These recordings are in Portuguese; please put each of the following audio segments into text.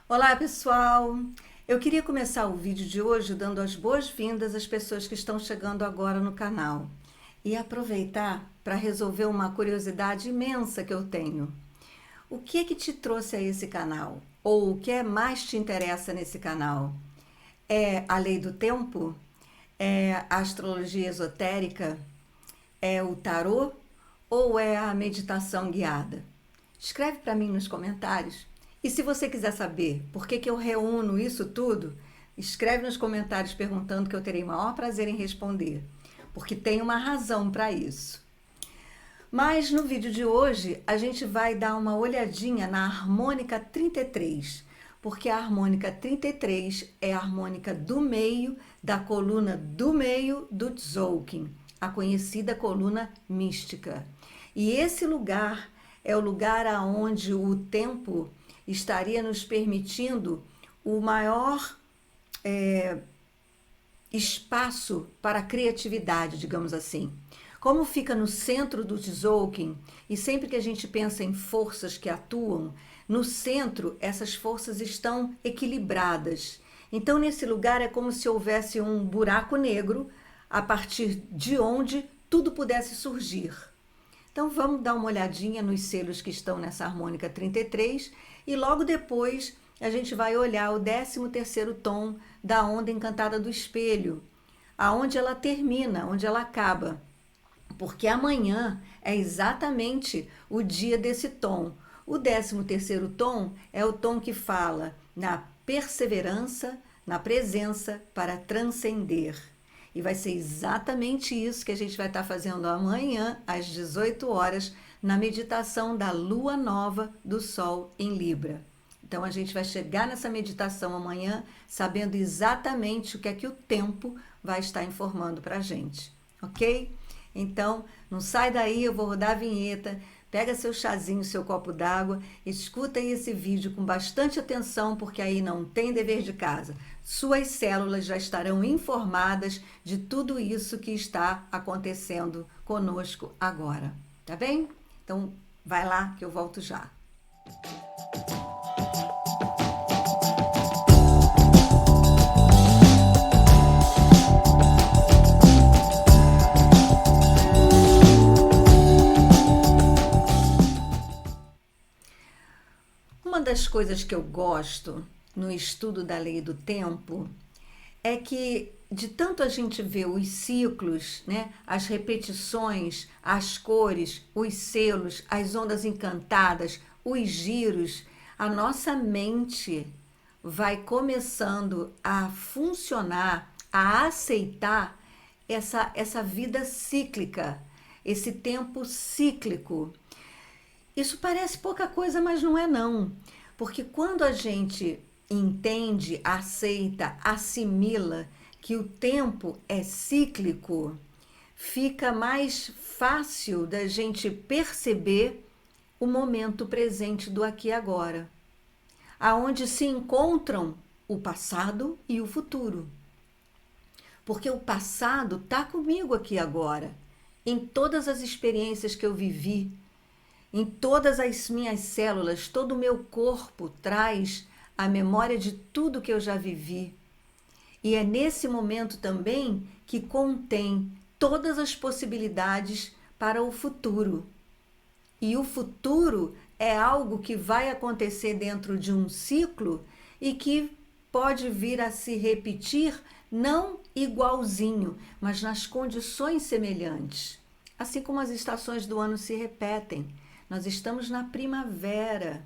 Olá, pessoal! Eu queria começar o vídeo de hoje dando as boas-vindas às pessoas que estão chegando agora no canal e aproveitar para resolver uma curiosidade imensa que eu tenho. O que é que te trouxe a esse canal? Ou o que mais te interessa nesse canal? É a lei do tempo? É a astrologia esotérica? É o tarô? Ou é a meditação guiada? Escreve para mim nos comentários. E se você quiser saber por que eu reúno isso tudo, escreve nos comentários perguntando que eu terei o maior prazer em responder, porque tem uma razão para isso. Mas no vídeo de hoje a gente vai dar uma olhadinha na harmônica 33, porque a harmônica 33 é a harmônica do meio da coluna do meio do Tzolk'in, a conhecida coluna mística. E esse lugar é o lugar aonde o tempo estaria nos permitindo o maior espaço para a criatividade, digamos assim. Como fica no centro do Tzolk'in, e sempre que a gente pensa em forças que atuam, no centro essas forças estão equilibradas. Então, nesse lugar é como se houvesse um buraco negro a partir de onde tudo pudesse surgir. Então vamos dar uma olhadinha nos selos que estão nessa harmônica 33 e logo depois a gente vai olhar o 13º tom da onda encantada do espelho, aonde ela termina, onde ela acaba. Porque amanhã é exatamente o dia desse tom. O 13º tom é o tom que fala na perseverança, na presença para transcender. E vai ser exatamente isso que a gente vai estar fazendo amanhã, às 18 horas, na meditação da Lua Nova do Sol em Libra. Então a gente vai chegar nessa meditação amanhã sabendo exatamente o que é que o tempo vai estar informando para a gente, ok? Então não sai daí, eu vou rodar a vinheta. Pega seu chazinho, seu copo d'água, escuta aí esse vídeo com bastante atenção, porque aí não tem dever de casa. Suas células já estarão informadas de tudo isso que está acontecendo conosco agora, tá bem? Então, vai lá que eu volto já. Uma das coisas que eu gosto no estudo da lei do tempo é que de tanto a gente ver os ciclos, né, as repetições, as cores, os selos, as ondas encantadas, os giros, a nossa mente vai começando a funcionar, a aceitar essa vida cíclica, esse tempo cíclico. Isso parece pouca coisa, mas não é não. Porque quando a gente entende, aceita, assimila que o tempo é cíclico, fica mais fácil da gente perceber o momento presente do aqui e agora, aonde se encontram o passado e o futuro. Porque o passado está comigo aqui agora, em todas as experiências que eu vivi, em todas as minhas células, todo o meu corpo traz a memória de tudo que eu já vivi. E é nesse momento também que contém todas as possibilidades para o futuro. E o futuro é algo que vai acontecer dentro de um ciclo e que pode vir a se repetir, não igualzinho, mas nas condições semelhantes. Assim como as estações do ano se repetem. Nós estamos na primavera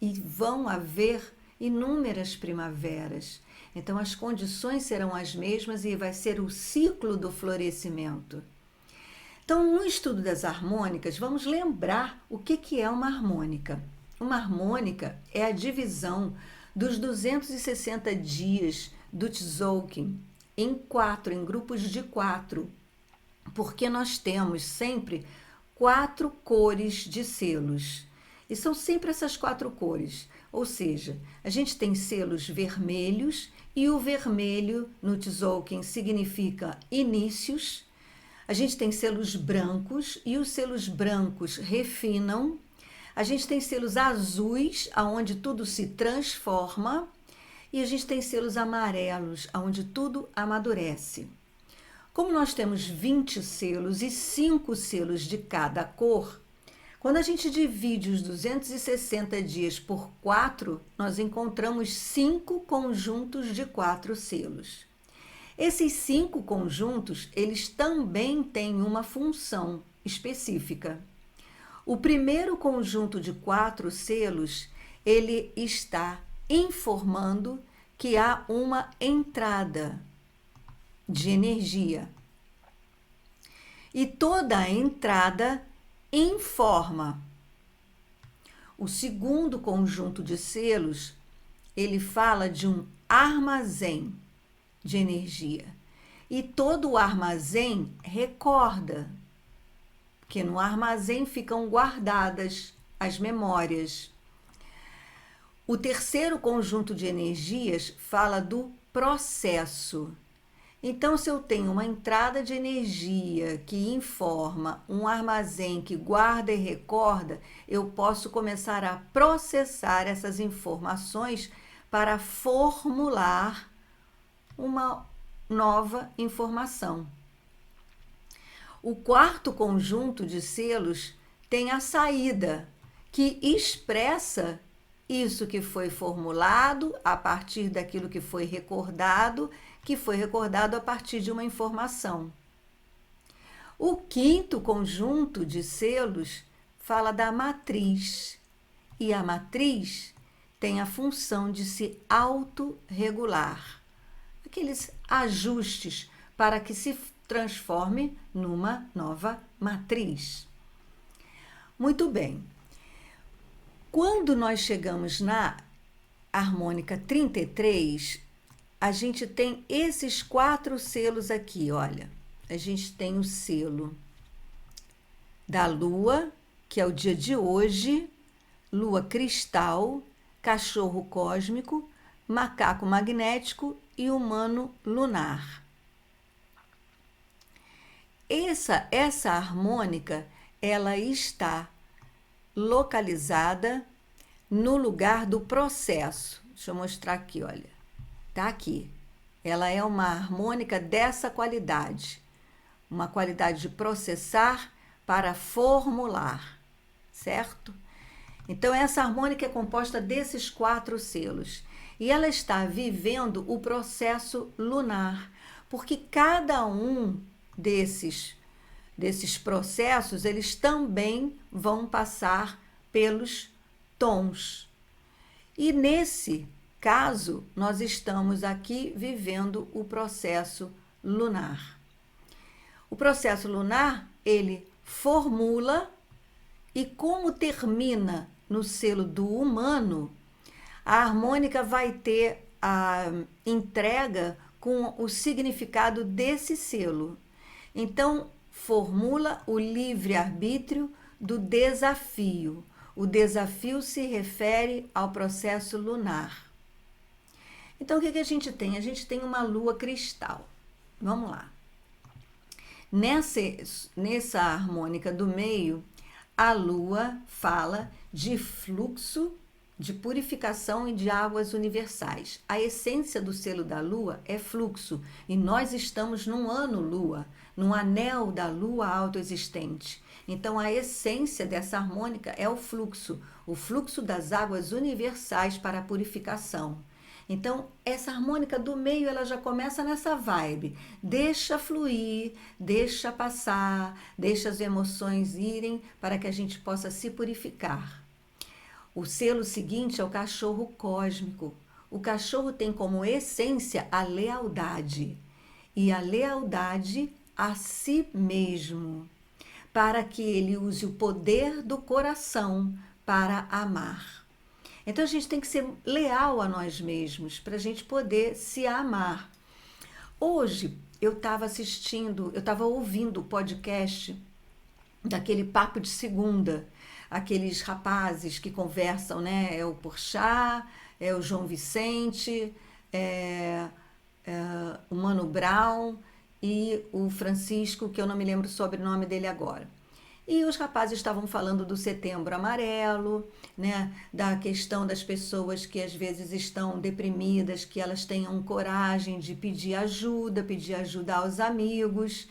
e vão haver inúmeras primaveras. Então as condições serão as mesmas e vai ser o ciclo do florescimento. Então, no estudo das harmônicas, vamos lembrar o que é uma harmônica. Uma harmônica é a divisão dos 260 dias do Tzolk'in em grupos de 4, porque nós temos sempre 4 cores de selos. E são sempre essas 4 cores. Ou seja, a gente tem selos vermelhos, e o vermelho no Tzolk'in significa inícios. A gente tem selos brancos, e os selos brancos refinam. A gente tem selos azuis, aonde tudo se transforma, e a gente tem selos amarelos, aonde tudo amadurece. Como nós temos 20 selos e 5 selos de cada cor, quando a gente divide os 260 dias por 4, nós encontramos 5 conjuntos de 4 selos. Esses 5 conjuntos, eles também têm uma função específica. O primeiro conjunto de 4 selos, ele está informando que há uma entrada de energia. E toda a entrada informa. O segundo conjunto de selos, ele fala de um armazém de energia. E todo o armazém recorda, porque no armazém ficam guardadas as memórias. O terceiro conjunto de energias fala do processo. Então, se eu tenho uma entrada de energia que informa, um armazém que guarda e recorda, eu posso começar a processar essas informações para formular uma nova informação. O quarto conjunto de selos tem a saída, que expressa isso que foi formulado a partir daquilo que foi recordado a partir de uma informação. O quinto conjunto de selos fala da matriz, e a matriz tem a função de se autorregular, aqueles ajustes para que se transforme numa nova matriz. Muito bem. Quando nós chegamos na harmônica 33, a gente tem esses 4 selos aqui, olha. A gente tem o selo da Lua, que é o dia de hoje, Lua cristal, cachorro cósmico, macaco magnético e humano lunar. Essa harmônica, ela está localizada no lugar do processo. Deixa eu mostrar aqui, olha. Tá aqui. Ela é uma harmônica dessa qualidade. Uma qualidade de processar para formular, certo? Então, essa harmônica é composta desses 4 selos. E ela está vivendo o processo lunar, porque cada um desses processos, eles também vão passar pelos tons. E nesse caso, nós estamos aqui vivendo o processo lunar. O processo lunar, ele formula, e como termina no selo do humano, a harmônica vai ter a entrega com o significado desse selo. Então, formula o livre-arbítrio do desafio. O desafio se refere ao processo lunar. Então, o que a gente tem? A gente tem uma lua cristal. Vamos lá. Nessa harmônica do meio, a lua fala de fluxo, de purificação e de águas universais. A essência do selo da lua é fluxo, e nós estamos num ano lua, num anel da lua autoexistente. Então, a essência dessa harmônica é o fluxo das águas universais para a purificação. Então, essa harmônica do meio, ela já começa nessa vibe. Deixa fluir, deixa passar, deixa as emoções irem para que a gente possa se purificar. O selo seguinte é o cachorro cósmico. O cachorro tem como essência a lealdade. E a lealdade a si mesmo, para que ele use o poder do coração para amar. Então, a gente tem que ser leal a nós mesmos para a gente poder se amar. Hoje, eu estava ouvindo o podcast daquele Papo de Segunda, aqueles rapazes que conversam, né? É o Porchat, é o João Vicente, o Mano Brown e o Francisco, que eu não me lembro o sobrenome dele agora. E os rapazes estavam falando do Setembro Amarelo, né, da questão das pessoas que às vezes estão deprimidas, que elas tenham coragem de pedir ajuda aos amigos.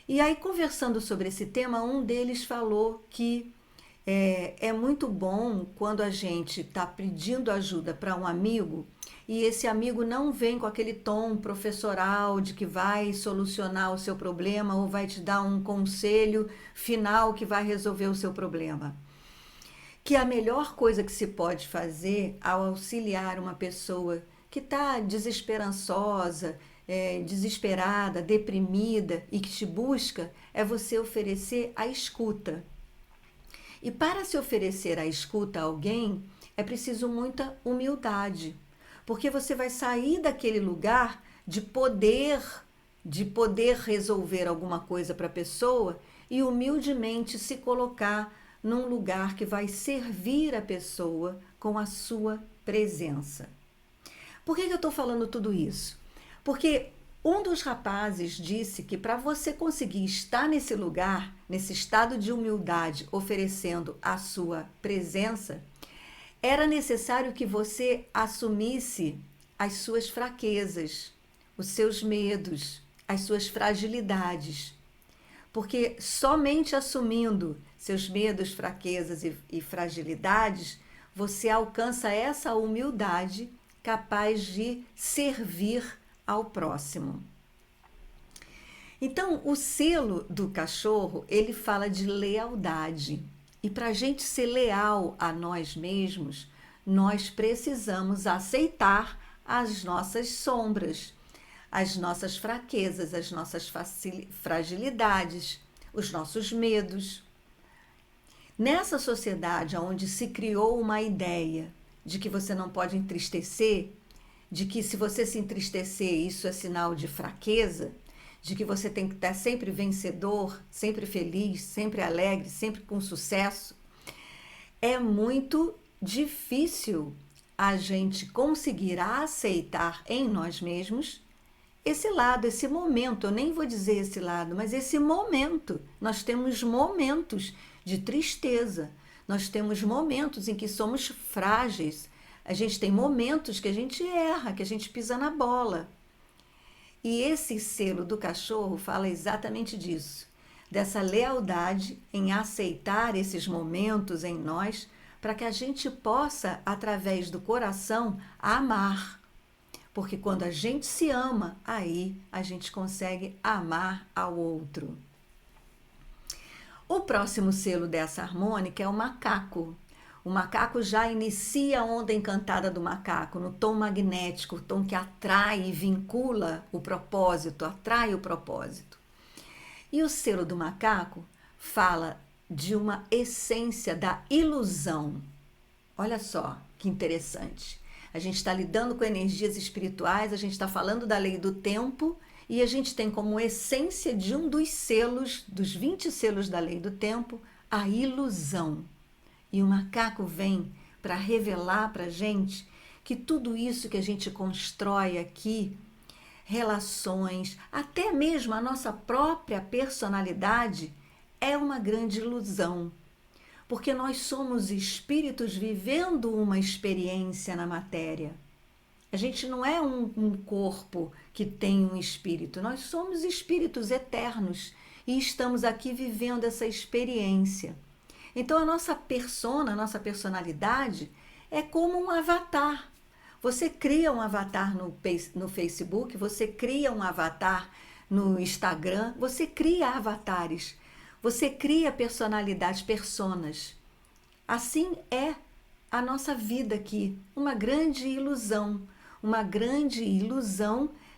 E aí, conversando sobre esse tema, um deles falou que é muito bom quando a gente está pedindo ajuda para um amigo e esse amigo não vem com aquele tom professoral de que vai solucionar o seu problema ou vai te dar um conselho final que vai resolver o seu problema. Que a melhor coisa que se pode fazer ao auxiliar uma pessoa que está desesperançosa, desesperada, deprimida e que te busca é você oferecer a escuta. E para se oferecer a escuta a alguém, é preciso muita humildade, porque você vai sair daquele lugar de poder resolver alguma coisa para a pessoa e humildemente se colocar num lugar que vai servir a pessoa com a sua presença. Por que eu estou falando tudo isso? Porque um dos rapazes disse que para você conseguir estar nesse lugar, nesse estado de humildade, oferecendo a sua presença, era necessário que você assumisse as suas fraquezas, os seus medos, as suas fragilidades. Porque somente assumindo seus medos, fraquezas e fragilidades, você alcança essa humildade capaz de servir ao próximo. Então, o selo do cachorro, ele fala de lealdade. E para a gente ser leal a nós mesmos, nós precisamos aceitar as nossas sombras, as nossas fraquezas, as nossas fragilidades, os nossos medos. Nessa sociedade onde se criou uma ideia de que você não pode entristecer, de que se você se entristecer isso é sinal de fraqueza, de que você tem que estar sempre vencedor, sempre feliz, sempre alegre, sempre com sucesso, é muito difícil a gente conseguir aceitar em nós mesmos esse lado, esse momento. Eu nem vou dizer esse lado, mas esse momento. Nós temos momentos de tristeza, nós temos momentos em que somos frágeis, a gente tem momentos que a gente erra, que a gente pisa na bola. E esse selo do cachorro fala exatamente disso, dessa lealdade em aceitar esses momentos em nós, para que a gente possa, através do coração, amar. Porque quando a gente se ama, aí a gente consegue amar ao outro. O próximo selo dessa harmônica é o macaco. O macaco já inicia a onda encantada do macaco, no tom magnético, o tom que atrai e vincula o propósito, atrai o propósito. E o selo do macaco fala de uma essência da ilusão. Olha só que interessante. A gente está lidando com energias espirituais, a gente está falando da lei do tempo e a gente tem como essência de um dos selos, dos 20 selos da lei do tempo, a ilusão. E o macaco vem para revelar para a gente que tudo isso que a gente constrói aqui, relações, até mesmo a nossa própria personalidade, é uma grande ilusão. Porque nós somos espíritos vivendo uma experiência na matéria. A gente não é um corpo que tem um espírito, nós somos espíritos eternos e estamos aqui vivendo essa experiência. Então a nossa persona, a nossa personalidade é como um avatar. Você cria um avatar no Facebook, você cria um avatar no Instagram, você cria avatares, você cria personalidades, personas. Assim é a nossa vida aqui, uma grande ilusão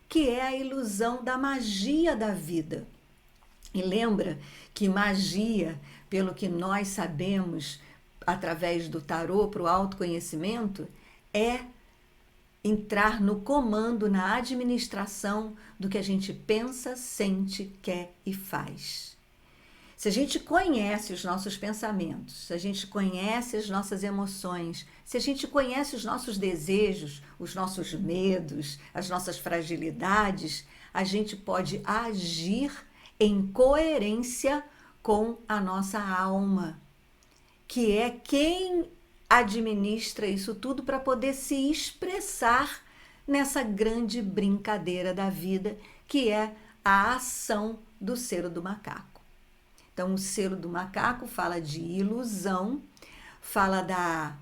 que é a ilusão da magia da vida. E lembra que magia, pelo que nós sabemos através do tarô para o autoconhecimento, é entrar no comando, na administração do que a gente pensa, sente, quer e faz. Se a gente conhece os nossos pensamentos, se a gente conhece as nossas emoções, se a gente conhece os nossos desejos, os nossos medos, as nossas fragilidades, a gente pode agir em coerência com a nossa alma, que é quem administra isso tudo para poder se expressar nessa grande brincadeira da vida, que é a ação do selo do macaco. Então, o selo do macaco fala de ilusão, fala da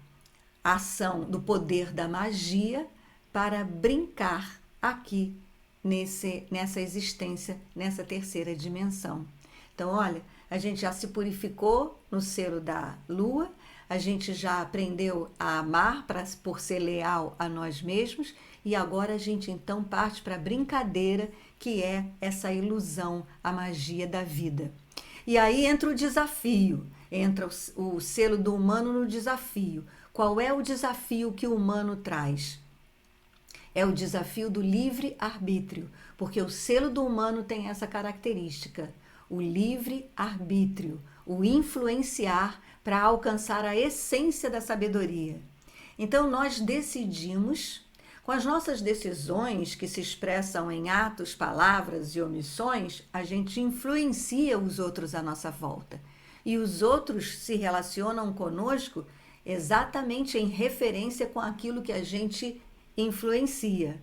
ação, do poder da magia para brincar aqui nessa existência, nessa terceira dimensão. Então, olha, a gente já se purificou no selo da lua, a gente já aprendeu a amar por ser leal a nós mesmos, e agora a gente então parte para a brincadeira, que é essa ilusão, a magia da vida. E aí entra o desafio, entra o selo do humano no desafio. Qual é o desafio que o humano traz? É o desafio do livre-arbítrio, porque o selo do humano tem essa característica, o livre-arbítrio, o influenciar para alcançar a essência da sabedoria. Então, nós decidimos, com as nossas decisões que se expressam em atos, palavras e omissões, a gente influencia os outros à nossa volta. E os outros se relacionam conosco exatamente em referência com aquilo que a gente influencia.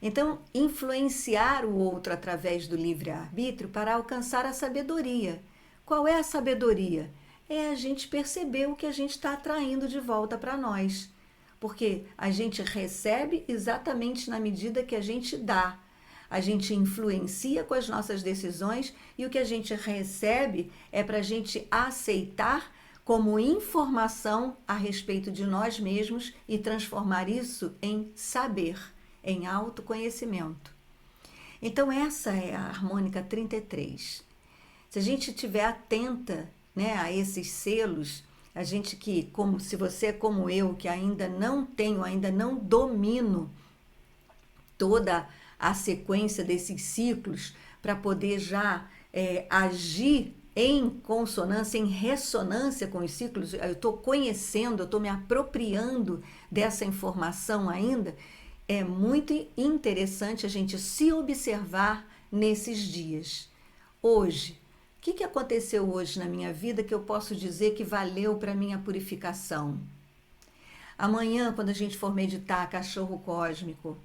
Então, influenciar o outro através do livre-arbítrio para alcançar a sabedoria. Qual é a sabedoria? É a gente perceber o que a gente está atraindo de volta para nós. Porque a gente recebe exatamente na medida que a gente dá. A gente influencia com as nossas decisões e o que a gente recebe é para a gente aceitar como informação a respeito de nós mesmos e transformar isso em saber, em autoconhecimento. Então, essa é a harmônica 33. Se a gente estiver atenta, né, a esses selos, a gente que, como se você é como eu, que ainda não domino toda a sequência desses ciclos para poder já agir em consonância, em ressonância com os ciclos, eu estou conhecendo, eu estou me apropriando dessa informação ainda, é muito interessante a gente se observar nesses dias. Hoje, o que aconteceu hoje na minha vida que eu posso dizer que valeu para a minha purificação? Amanhã, quando a gente for meditar cachorro cósmico,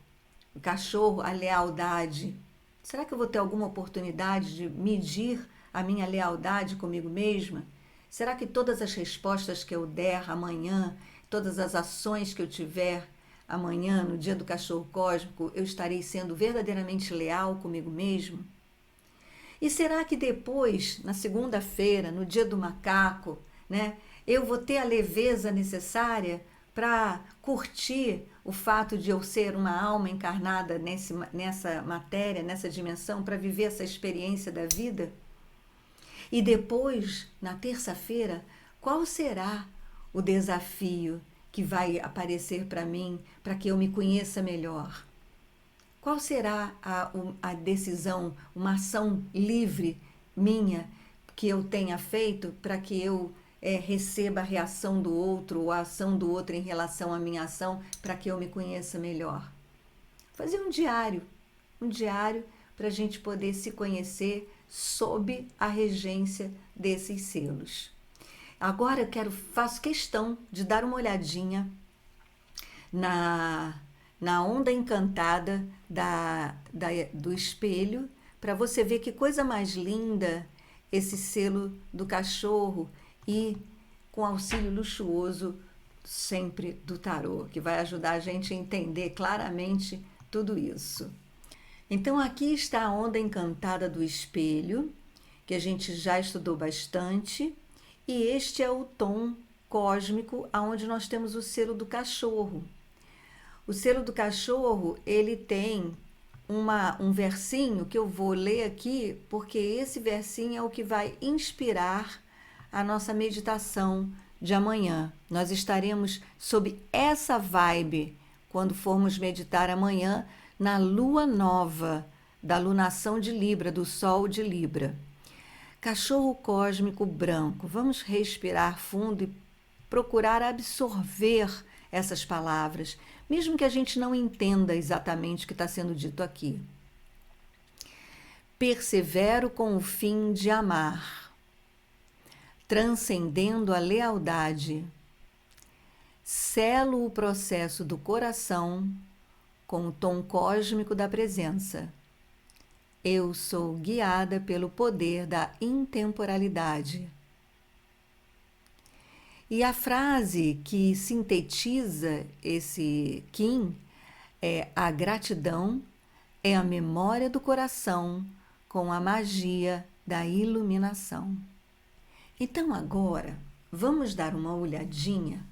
o cachorro, a lealdade, será que eu vou ter alguma oportunidade de medir a minha lealdade comigo mesma? Será que todas as respostas que eu der amanhã, todas as ações que eu tiver amanhã, no dia do cachorro cósmico, eu estarei sendo verdadeiramente leal comigo mesmo? E será que depois, na segunda-feira, no dia do macaco, né, eu vou ter a leveza necessária para curtir o fato de eu ser uma alma encarnada nessa matéria, nessa dimensão, para viver essa experiência da vida? E depois, na terça-feira, qual será o desafio que vai aparecer para mim, para que eu me conheça melhor? Qual será a decisão, uma ação livre minha que eu tenha feito para que eu receba a reação do outro ou a ação do outro em relação à minha ação para que eu me conheça melhor? Fazer um diário para a gente poder se conhecer sob a regência desses selos. Agora faço questão de dar uma olhadinha na onda encantada do espelho, para você ver que coisa mais linda esse selo do cachorro e com auxílio luxuoso sempre do tarô, que vai ajudar a gente a entender claramente tudo isso. Então aqui está a onda encantada do espelho, que a gente já estudou bastante, e este é o tom cósmico onde nós temos o selo do cachorro. O selo do cachorro, ele tem um versinho que eu vou ler aqui, porque esse versinho é o que vai inspirar a nossa meditação de amanhã. Nós estaremos sob essa vibe quando formos meditar amanhã na lua nova da lunação de Libra, do Sol de Libra. Cachorro cósmico branco. Vamos respirar fundo e procurar absorver essas palavras, mesmo que a gente não entenda exatamente o que está sendo dito aqui. Persevero com o fim de amar. transcendendo a lealdade. Selo o processo do coração com o tom cósmico da presença. Eu sou guiada pelo poder da intemporalidade. E a frase que sintetiza esse Kim é: a gratidão é a memória do coração com a magia da iluminação. Então agora, vamos dar uma olhadinha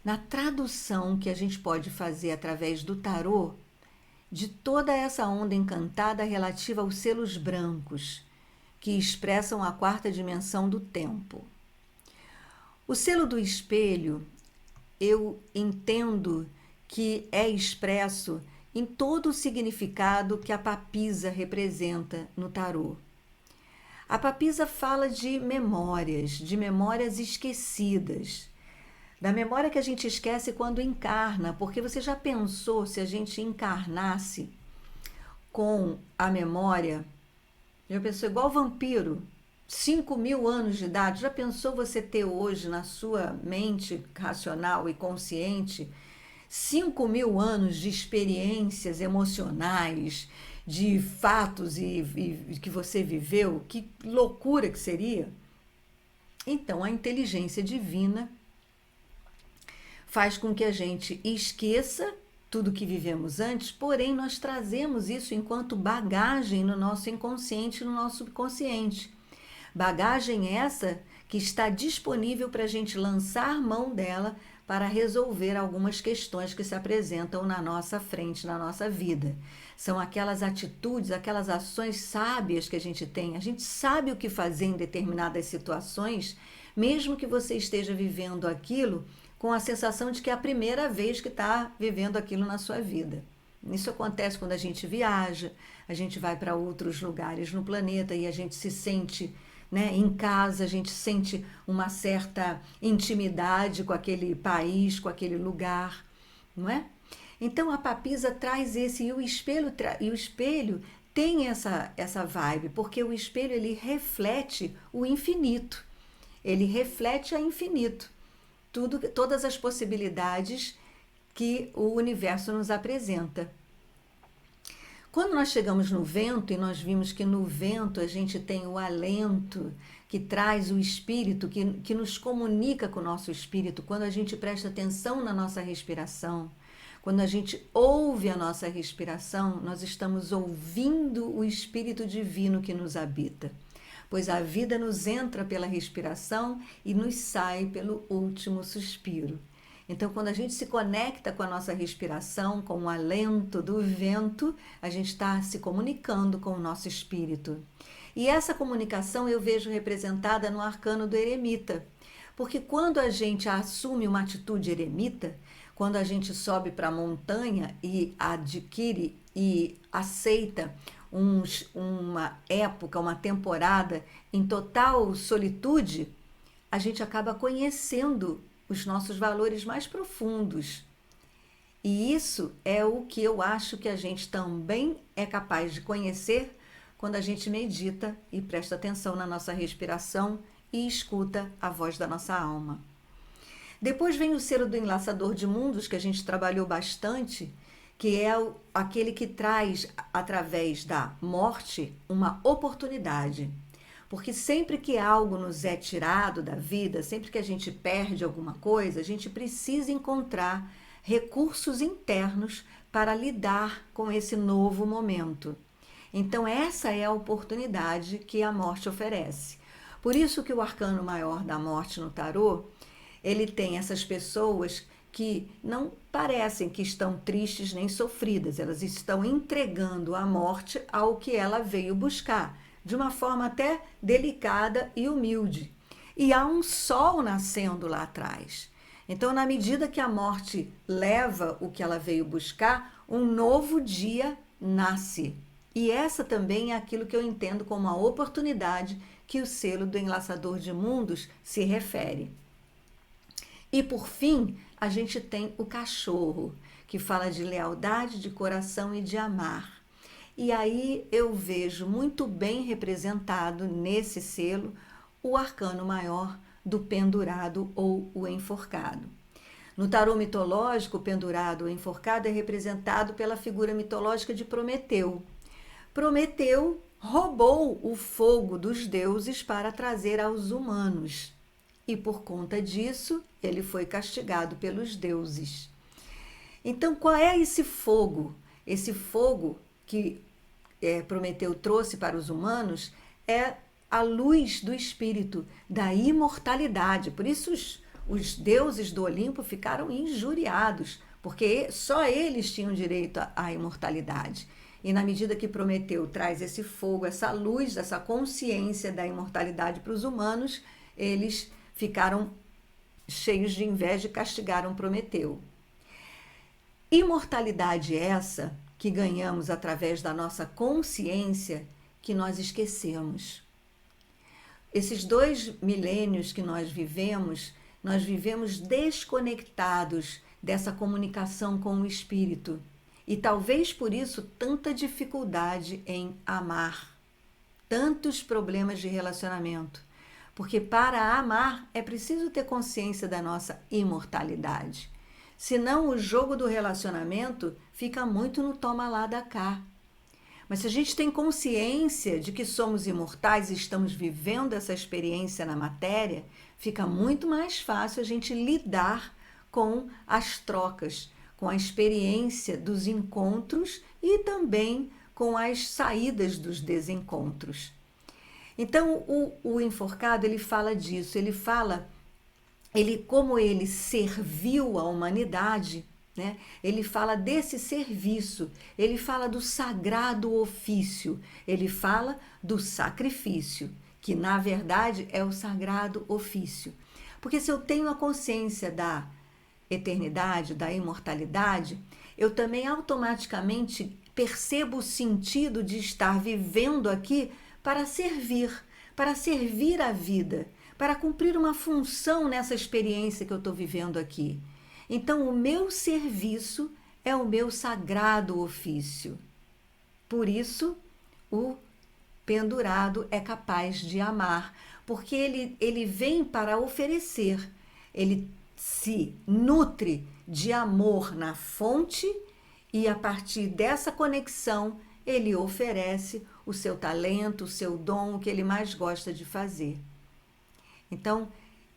na tradução que a gente pode fazer através do tarô de toda essa onda encantada relativa aos selos brancos, que expressam a quarta dimensão do tempo. O selo do espelho, eu entendo que é expresso em todo o significado que a papisa representa no tarô. A papisa fala de memórias esquecidas, da memória que a gente esquece quando encarna, porque você já pensou se a gente encarnasse com a memória? Já pensou igual vampiro? 5.000 anos de idade, já pensou você ter hoje na sua mente racional e consciente 5.000 anos de experiências emocionais, de fatos e que você viveu? Que loucura que seria! Então, a inteligência divina faz com que a gente esqueça tudo que vivemos antes, porém nós trazemos isso enquanto bagagem no nosso inconsciente, no nosso subconsciente. Bagagem essa que está disponível para a gente lançar mão dela para resolver algumas questões que se apresentam na nossa frente, na nossa vida. São aquelas atitudes, aquelas ações sábias que a gente tem. A gente sabe o que fazer em determinadas situações, mesmo que você esteja vivendo aquilo com a sensação de que é a primeira vez que está vivendo aquilo na sua vida. Isso acontece quando a gente viaja, a gente vai para outros lugares no planeta e a gente se sente, né, em casa, a gente sente uma certa intimidade com aquele país, com aquele lugar, não é? Então a papisa traz esse, e o espelho tem essa vibe, porque o espelho ele reflete o infinito, ele reflete a infinito, todas as possibilidades que o universo nos apresenta. Quando nós chegamos no vento, e nós vimos que no vento a gente tem o alento que traz o espírito, que nos comunica com o nosso espírito, quando a gente presta atenção na nossa respiração, quando a gente ouve a nossa respiração, nós estamos ouvindo o espírito divino que nos habita, pois a vida nos entra pela respiração e nos sai pelo último suspiro. Então, quando a gente se conecta com a nossa respiração, com o alento do vento, a gente está se comunicando com o nosso espírito. E essa comunicação eu vejo representada no arcano do eremita, porque quando a gente assume uma atitude eremita, quando a gente sobe para a montanha e adquire e aceita uma época, uma temporada em total solitude, a gente acaba conhecendo os nossos valores mais profundos. E isso é o que eu acho que a gente também é capaz de conhecer quando a gente medita e presta atenção na nossa respiração e escuta a voz da nossa alma. Depois vem o selo do enlaçador de mundos, que a gente trabalhou bastante, que é aquele que traz, através da morte, uma oportunidade. Porque sempre que algo nos é tirado da vida, sempre que a gente perde alguma coisa, a gente precisa encontrar recursos internos para lidar com esse novo momento. Então essa é a oportunidade que a morte oferece. Por isso que o arcano maior da morte no tarô, ele tem essas pessoas que não parecem que estão tristes nem sofridas, elas estão entregando a morte ao que ela veio buscar, de uma forma até delicada e humilde. E há um sol nascendo lá atrás. Então, na medida que a morte leva o que ela veio buscar, um novo dia nasce. E essa também é aquilo que eu entendo como a oportunidade que o selo do enlaçador de mundos se refere. E por fim, a gente tem o cachorro, que fala de lealdade, de coração e de amar. E aí eu vejo muito bem representado nesse selo o arcano maior do pendurado ou o enforcado. No tarô mitológico, o pendurado ou enforcado é representado pela figura mitológica de Prometeu. Prometeu roubou o fogo dos deuses para trazer aos humanos. E por conta disso, ele foi castigado pelos deuses. Então, qual é esse fogo? Esse fogo que Prometeu trouxe para os humanos é a luz do espírito, da imortalidade. Por isso, os deuses do Olimpo ficaram injuriados, porque só eles tinham direito à imortalidade. E na medida que Prometeu traz esse fogo, essa luz, essa consciência da imortalidade para os humanos, eles ficaram cheios de inveja e castigaram Prometeu. Imortalidade essa que ganhamos através da nossa consciência que nós esquecemos. Esses 2 milênios que nós vivemos desconectados dessa comunicação com o espírito. E talvez por isso tanta dificuldade em amar, tantos problemas de relacionamento. Porque para amar é preciso ter consciência da nossa imortalidade. Senão o jogo do relacionamento fica muito no toma lá da cá. Mas se a gente tem consciência de que somos imortais e estamos vivendo essa experiência na matéria, fica muito mais fácil a gente lidar com as trocas, com a experiência dos encontros e também com as saídas dos desencontros. Então, o enforcado, ele fala disso, como ele serviu a humanidade, né? Ele fala desse serviço, ele fala do sagrado ofício, ele fala do sacrifício, que na verdade é o sagrado ofício. Porque se eu tenho a consciência da eternidade, da imortalidade, eu também automaticamente percebo o sentido de estar vivendo aqui para servir a vida, para cumprir uma função nessa experiência que eu estou vivendo aqui. Então, o meu serviço é o meu sagrado ofício. Por isso, o pendurado é capaz de amar, porque ele vem para oferecer, ele se nutre de amor na fonte e a partir dessa conexão ele oferece o seu talento, o seu dom, o que ele mais gosta de fazer. Então,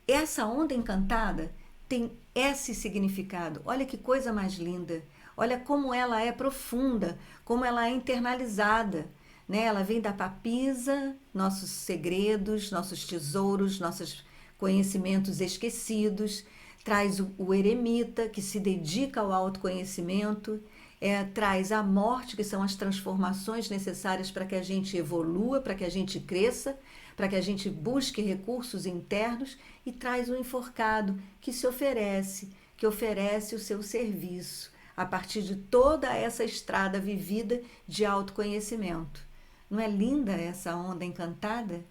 essa onda encantada tem esse significado. Olha que coisa mais linda. Olha como ela é profunda, como ela é internalizada. Né? Ela vem da papisa, nossos segredos, nossos tesouros, nossos conhecimentos esquecidos. Traz o eremita, que se dedica ao autoconhecimento. Traz a morte, que são as transformações necessárias para que a gente evolua, para que a gente cresça, para que a gente busque recursos internos, e traz o enforcado, que se oferece, que oferece o seu serviço, a partir de toda essa estrada vivida de autoconhecimento. Não é linda essa onda encantada?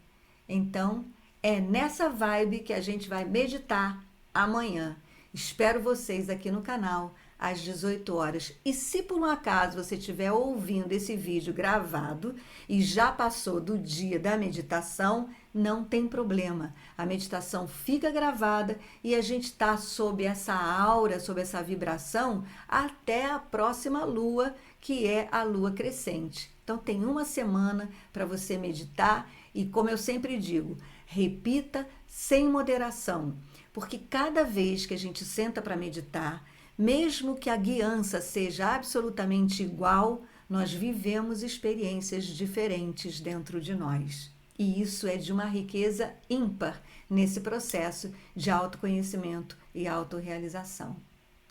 Então, é nessa vibe que a gente vai meditar amanhã. Espero vocês aqui no canal às 18 horas. E se por um acaso você estiver ouvindo esse vídeo gravado e já passou do dia da meditação, não tem problema. A meditação fica gravada e a gente está sob essa aura, sob essa vibração até a próxima lua, que é a lua crescente. Então tem uma semana para você meditar e, como eu sempre digo, repita sem moderação, porque cada vez que a gente senta para meditar, mesmo que a guiança seja absolutamente igual, nós vivemos experiências diferentes dentro de nós. E isso é de uma riqueza ímpar nesse processo de autoconhecimento e autorrealização.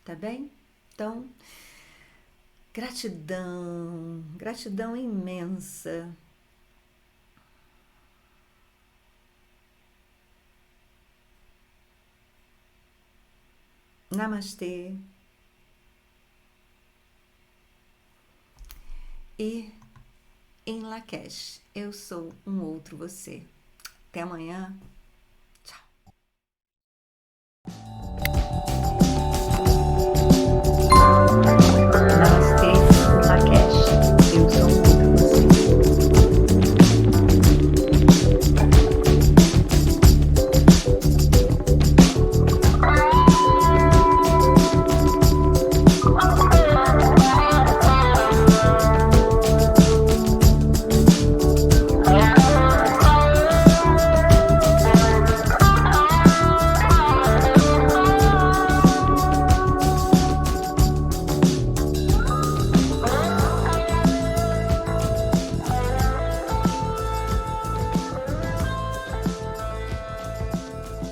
Tá bem? Então, gratidão, gratidão imensa. Namastê. E em Lakesh, eu sou um outro você. Até amanhã.